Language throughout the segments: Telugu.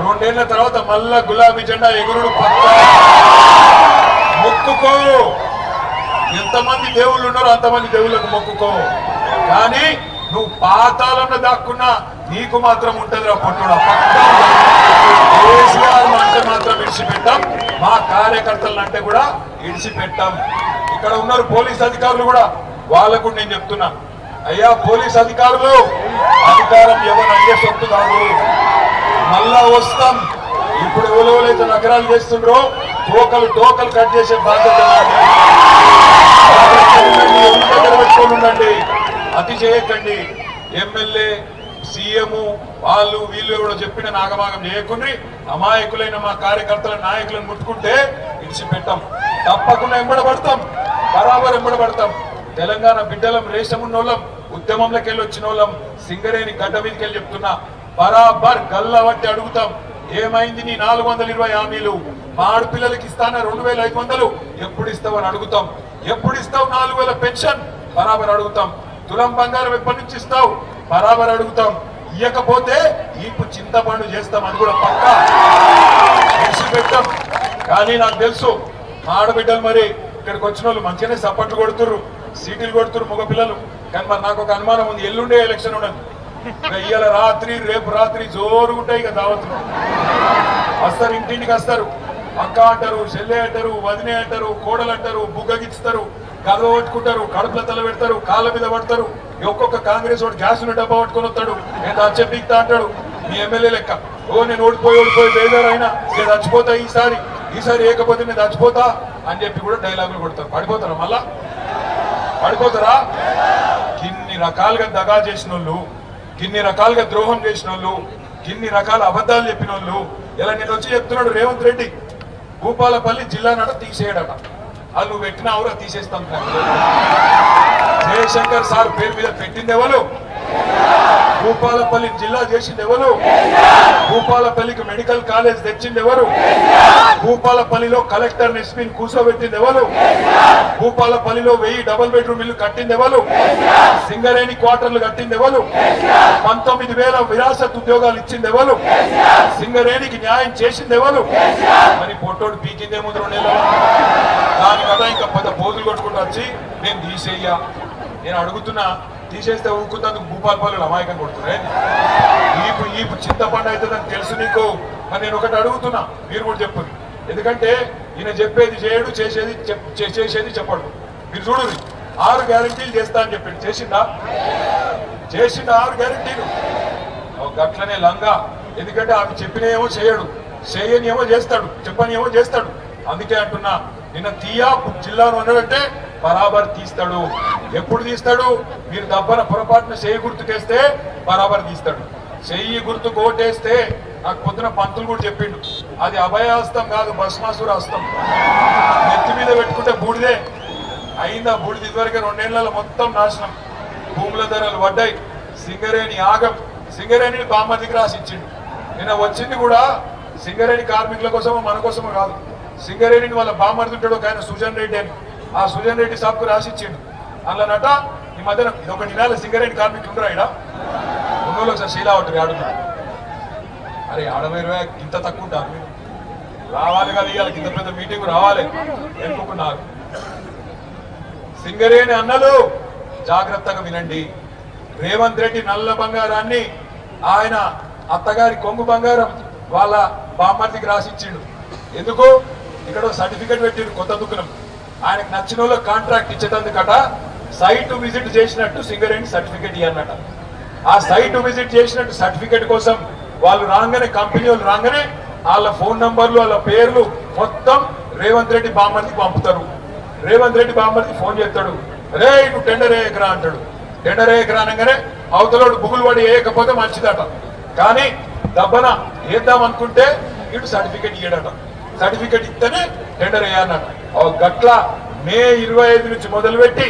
రెండేళ్ల తర్వాత మళ్ళా గులాబీ జెండా ఎగురుడు పక్క. మొక్కుకో, ఎంతమంది దేవుళ్ళు ఉన్నారో అంతమంది దేవుళ్ళకు మొక్కుకో. కానీ నువ్వు పాతాళంలో దాక్కున్నా నీకు మాత్రం ఉంటది రా పొట్టుడా. కేసీఆర్ అంటే మాత్రం ఇడిచిపెట్టాం, మా కార్యకర్తలను అంటే కూడా ఇడిచిపెట్టాం. ఇక్కడ ఉన్నారు పోలీస్ అధికారులు కూడా, వాళ్ళకు నేను చెప్తున్నా, అయ్యా పోలీస్ అధికారులు, అధికారం ఎవరు అయ్యే సొత్తు కాదు, మళ్ళా వస్తాం. ఇప్పుడు ఎవరైతే నగరాలు చేస్తుండ్రో టోకలు కట్ చేసే బాధ్యత పెట్టుకోండి, అతి చేయకండి. ఎమ్మెల్యే సీఎం వాళ్ళు వీళ్ళు కూడా చెప్పిన నాగమాగం చేయకుండ్రి. అమాయకులైన మా కార్యకర్తల నాయకులను ముట్టుకుంటే ఇడిచిపెట్టాం, తప్పకుండా ఎంబడబడతాం, బరాబర్ ఎంబడబడతాం. తెలంగాణ బిడ్డలం, రేషం ఉన్నోళ్ళం, ఉద్యమంలోకి వెళ్ళి వచ్చిన వాళ్ళం, సింగరేణి గడ్డ మీదకి వెళ్ళి చెప్తున్నా, బరాబర్ గల్లా బట్టి అడుగుతాం. ఏమైంది నీ 420 హామీలు? మా ఆడపిల్లలకి ఇస్తానా 2500, ఎప్పుడు ఇస్తావు అని అడుగుతాం. ఎప్పుడు ఇస్తావు 4000 పెన్షన్? బరాబర్ అడుగుతాం. తులం బంగారం ఎప్పటి నుంచి ఇస్తావు? బరాబర్ అడుగుతాం. ఇయ్యకపోతే ఈపు చింతపండు చేస్తాం, అది కూడా పక్కా పెట్టాం. కానీ నాకు తెలుసు మా ఆడబిడ్డలు మరి ఇక్కడికి వచ్చిన వాళ్ళు మంచిగానే సపోర్ట్లు కొడుతుర్రు, సీటీలు కొడుతుర్రు మగ పిల్లలు. కానీ మరి నాకు ఒక అనుమానం ఉంది, ఎల్లుండే ఎలక్షన్ ఉండదు. ఇవాళ రాత్రి రేపు రాత్రి జోరుగా ఉంటాయి ఇక దావతులు. వస్తారు, ఇంటింటికి వస్తారు, అక్క అంటారు, చెల్లె అంటారు, వదినే అంటారు, కోడలు అంటారు, బుగ్గగిస్తారు, గదవ పట్టుకుంటారు, కడుపుల తల పెడతారు, కాళ్ళ మీద పడతారు. ఒక్కొక్క కాంగ్రెస్ వాడు గ్యాస్ డబ్బా పట్టుకొని వస్తాడు, నేను చచ్చిపోతా అంటాడు. మీ ఎమ్మెల్యే లెక్క, నేను ఓడిపోయి బేదారు అయినా నేను చచ్చిపోతా, ఈసారి ఏకపోతే నేను చచ్చిపోతా అని చెప్పి కూడా డైలాగులు కొడతారు. పడిపోతారా? మళ్ళా పడిపోతారా? గిన్ని రకాలుగా దగా చేసిన వాళ్ళు, గిన్ని రకాలుగా ద్రోహం చేసిన వాళ్ళు, గిన్ని రకాల అబద్ధాలు చెప్పిన వాళ్ళు, ఇలా నేను వచ్చి చెప్తున్నాడు రేవంత్ రెడ్డి భూపాలపల్లి జిల్లా నట తీసేయడట. అది నువ్వు పెట్టినా అవరా తీసేస్తాం. జయశంకర్ సార్ పేరు మీద పెట్టింది ఎవరు? భూపాలపల్లి జిల్లా చేసింది ఎవరు? భూపాలపల్లికి మెడికల్ కాలేజ్ తెచ్చింది ఎవరు? భూపాలపల్లిలో కలెక్టర్ ఎస్పీని కూర్చోబెట్టింది ఎవరు? భూపాలపల్లిలో 1000 డబుల్ బెడ్రూమ్ ఇల్లు కట్టింది ఎవరు? సింగరేణి క్వార్టర్లు కట్టింది ఎవరు? 19,000 విరాసత్ ఉద్యోగాలు ఇచ్చింది ఎవరు? సింగరేణికి న్యాయం చేసింది ఎవరు? మరి పొట్టోడు పీకిందేమో 2 నెలలు. దాని కదా ఇంకా పెద్ద పోజులు కొట్టుకుంటూ వచ్చి నేను తీసేయ్యా. నేను అడుగుతున్నా, తీసేస్తే ఊరుకుందందుకు భూపాలపల్లి అమాయకం కొడుతున్నాయి. ఈపు చింతపండు అవుతుందని తెలుసు నీకు. మరి నేను ఒకటి అడుగుతున్నా, మీరు కూడా చెప్పండి. ఎందుకంటే ఈయన చెప్పేది చేయడు, చేసేది చెప్పడు. మీరు చూడు, 6 గ్యారెంటీలు చేస్తా అని చెప్పాడు, చేసిండా? 6 గ్యారెంటీలు. గట్లనే లంగా. ఎందుకంటే ఆమె చెప్పినేమో చేయడు, చేయని ఏమో చేస్తాడు, చెప్పని ఏమో చేస్తాడు. అందుకే అంటున్నా, నిన్న తీయా జిల్లాను అన్నాడంటే బరాబర్ తీస్తాడు. ఎప్పుడు తీస్తాడు? మీరు దబ్బన పొరపాటున చెయ్యి గుర్తుకేస్తే బరాబర్ తీస్తాడు. చెయ్యి గుర్తు కోటేస్తే నాకు పొద్దున పంతులు కూడా చెప్పిండు, అది అభయాస్తం కాదు, భస్మాసుర హస్తం. నెత్తి మీద పెట్టుకుంటే బూడిదే అయిందా? బూడిది ఇదివరకే 2 నెలల మొత్తం నాశనం, భూముల ధరలు పడ్డాయి. సింగరేణి ఆగం. సింగరేణిని బామ్మదికి రాసిచ్చిండు. నిన్న వచ్చింది కూడా సింగరేణి కార్మికుల కోసమో మన కోసమో కాదు, సింగరేణిని వాళ్ళ బామ్మర్దుంటాడు ఒక ఆయన సుజన్ రెడ్డి అని, ఆ సుజన్ రెడ్డి సాబ్కు రాసిచ్చిండు. అందులో నట ఈ మధ్యన ఇది ఒక నెల సింగరేణి కార్మికులు ఉండరా ఇక్కడ ఉన్నోళ్ళు ఒకసారి శీలా ఉంటుంది ఆడుతున్నా. అరే 60 ఇంత తక్కువ ఉంటారు, మీరు రావాలి కదా, ఇవాళ ఇంత పెద్ద మీటింగ్ రావాలి ఎన్నుకున్నారు. సింగరేణి అన్నలు జాగ్రత్తగా వినండి. రేవంత్ రెడ్డి నల్ల బంగారాన్ని ఆయన అత్తగారి కొంగు బంగారం వాళ్ళ బామ్మర్దికి రాసిచ్చిండు. ఎందుకు? ఇక్కడ సర్టిఫికెట్ పెట్టిండు కొత్త దుకాణం. ఆయనకు నచ్చిన వాళ్ళ కాంట్రాక్ట్ ఇచ్చేటందుకట సైట్ విజిట్ చేసినట్టు సింగరేణి సర్టిఫికెట్ ఇవ్వన్నట. ఆ సైట్ విజిట్ చేసినట్టు సర్టిఫికెట్ కోసం వాళ్ళు రాగానే, కంపెనీ వాళ్ళు రాగానే వాళ్ళ ఫోన్ నంబర్లు, వాళ్ళ పేర్లు మొత్తం రేవంత్ రెడ్డి బామ్మర్దికి పంపుతారు. రేవంత్ రెడ్డి బామ్మర్దికి ఫోన్ చేస్తాడు, రే నువ్వు టెండర్ వేయకరా అంటాడు. టెండర్ వేయకరా అనగానే అవతలోడు బుగులు పడి వేయకపోతే మంచిదట. కానీ దబ్బన వేద్దాం అనుకుంటే ఇటు సర్టిఫికెట్ ఇయ్యడట. సర్టిఫికెట్ ఇస్తేనే టెండర్ వేయాలన్నట. గట్ల మే 25 నుంచి మొదలుపెట్టి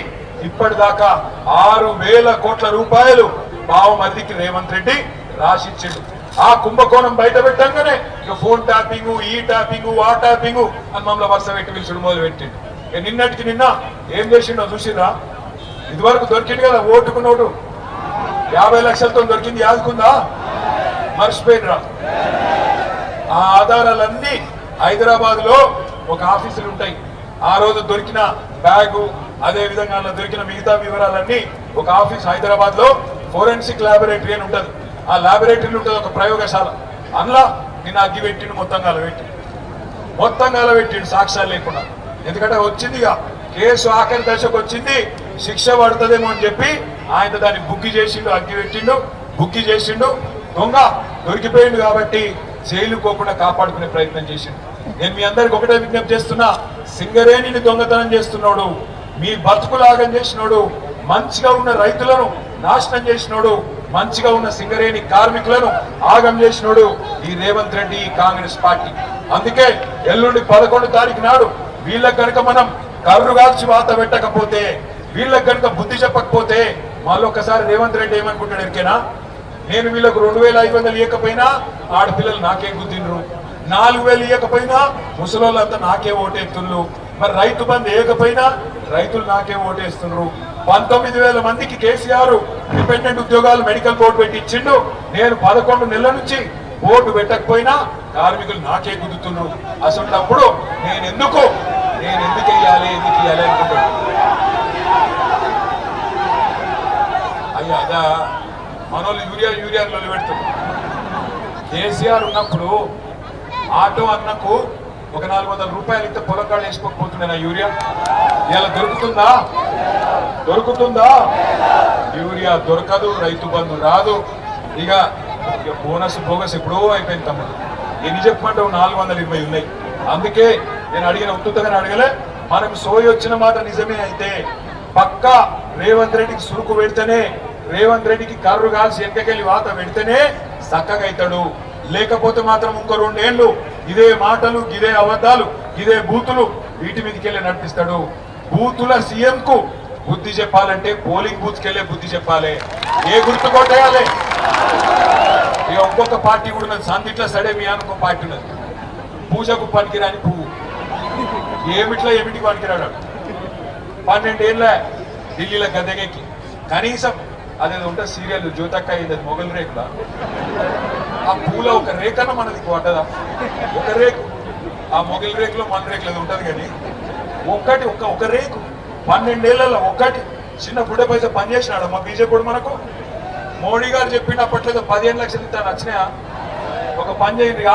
ఇప్పటిదాకా 6,000 కోట్ల రూపాయలు బావమర్దికి రేవంత్ రెడ్డి రాసిచ్చిండు. ఆ కుంభకోణం బయట పెట్టంగానే ఇక ఫోన్ ట్యాపింగ్, ఈ ట్యాపింగ్, ఆ ట్యాపింగ్ అని మమ్మల్ని వరుస పెట్టి పిలుచుడు మొదలు పెట్టిండు. నిన్నటికి నిన్న ఏం చేసిండో చూసిరా? ఇదివరకు దొరికింది కదా ఓటుకు నోటు 50 లక్షలతో దొరికింది, యాదుకుందా? మర్చిపోయినరా? ఆ ఆధారాలన్నీ హైదరాబాద్ లో ఒక ఆఫీసులు ఉంటాయి. ఆ రోజు దొరికిన బ్యాగు, అదే విధంగా దొరికిన మిగతా వివరాలన్నీ ఒక ఆఫీస్ హైదరాబాద్ లో ఫోరెన్సిక్ ల్యాబొరేటరీ అని ఉంటది. ఆ ల్యాబొరేటరీలో ఉంటుంది ఒక ప్రయోగశాల. అందులో నిన్న అగ్గి పెట్టిండు, మొత్తం కాలబెట్టిండు సాక్ష్యాలు లేకుండా. ఎందుకంటే వచ్చిందిగా కేసు ఆఖరి దశకు వచ్చింది, శిక్ష పడుతుందేమో అని చెప్పి ఆయన దాన్ని బుక్కి చేసిండు, అగ్గి పెట్టిండు, బుక్కి చేసిండు. దొంగ దొరికిపోయిండు కాబట్టి జైలు పోకుండా కాపాడుకునే ప్రయత్నం చేసిండు. నేను మీ అందరికి ఒకటే విజ్ఞప్తి చేస్తున్నా, సింగరేణిని దొంగతనం చేస్తున్నాడు, మీ బతుకులాగం చేసినోడు, మంచిగా ఉన్న రైతులను నాశనం చేసినోడు, మంచిగా ఉన్న సింగరేణి కార్మికులను ఆగం చేసినోడు ఈ రేవంత్ రెడ్డి, ఈ కాంగ్రెస్ పార్టీ. అందుకే ఎల్లుండి 11 తారీఖు నాడు వీళ్ళకి కనుక మనం కర్రు కాల్చి వాత పెట్టకపోతే, వీళ్ళకి కనుక బుద్ధి చెప్పకపోతే, మళ్ళొక్కసారి రేవంత్ రెడ్డి ఏమనుకుంటాడు ఎరికేనా, నేను వీళ్ళకు 2500 ఇవ్వకపోయినా ఆడపిల్లలు నాకే గుద్దిండ్రు, 4000 ఇవ్వకపోయినా ముసలోళ్ళంతా నాకే ఓటేస్తున్నారు, మరి రైతు బంధు వేయకపోయినా రైతులు నాకే ఓటేస్తున్నారు, 19,000 మందికి కేసీఆర్ ఇండిపెండెంట్ ఉద్యోగాలు మెడికల్ బోర్డు పెట్టి ఇచ్చిండు, నేను 11 నెలల నుంచి బోర్డు పెట్టకపోయినా కార్మికులు నాకే గుద్దుతున్నారు. అసలు నేను ఎందుకు వేయాలి అనుకుంటున్నాను. అయ్యా అదా మనోళ్ళు యూరియాలో పెడుతున్నారు. కేసీఆర్ ఉన్నప్పుడు ఆటో అన్నకు ఒక 400 రూపాయలు ఇస్తే పొలకాడ వేసుకోకపోతుండే నా యూరియా. ఇలా దొరుకుతుందా? యూరియా దొరకదు, రైతు బంధు రాదు. ఇక బోగస్ ఎప్పుడో అయిపోయింది తమ్ముడు. ఎన్ని చెప్పమంటావు, 420 ఉన్నాయి. అందుకే నేను అడిగిన ఉత్తుతగానే అడగలే, మనకు సోయి వచ్చిన మాట నిజమే అయితే పక్కా రేవంత్ రెడ్డికి సురుకు పెడితేనే, రేవంత్ రెడ్డికి కర్రు కాల్సి వెనకకెళ్ళి వాత పెడితేనే చక్కగా అవుతాడు. లేకపోతే మాత్రం ఇంకో 2 ఏళ్ళు ఇదే మాటలు, ఇదే అబద్ధాలు, ఇదే బూతులు వీటి మీదకెళ్ళి నడిపిస్తాడు. బూతుల సీఎం కు బుద్ధి చెప్పాలంటే పోలింగ్ బూత్ కెళ్ళే బుద్ధి చెప్పాలి. ఏ గుర్తు కొట్టేయాలి. ఇక ఇంకొక పార్టీ కూడా ఉన్నది, సందిట్ల సడే మీ అనుకో పార్టీ ఉన్నది, పూజకు పనికిరాని పువ్వు. ఏమిటికి పనికిరాడు. 12 ఏళ్ళ ఢిల్లీలో గద్దెకి కనీసం అదేదో ఉంటుంది సీరియల్ జ్యోతక్క అయింది, మొగల్ రేకుల ఆ పూల ఒక రేఖన మనది పడ్డదా? ఒక రేకు, ఆ మొగల్ రేకులో మన రేకులు అది ఉంటుంది కానీ ఒక రేకు 12 ఏళ్లలో ఒక్కటి చిన్న బుడ్డ పైసా పనిచేసినాడు మా బీజేపీ మనకు. మోడీ గారు చెప్పిండు అప్పట్లో 15 లక్షలు ఇస్తాను వచ్చినాయా? ఒక పని చేయండి.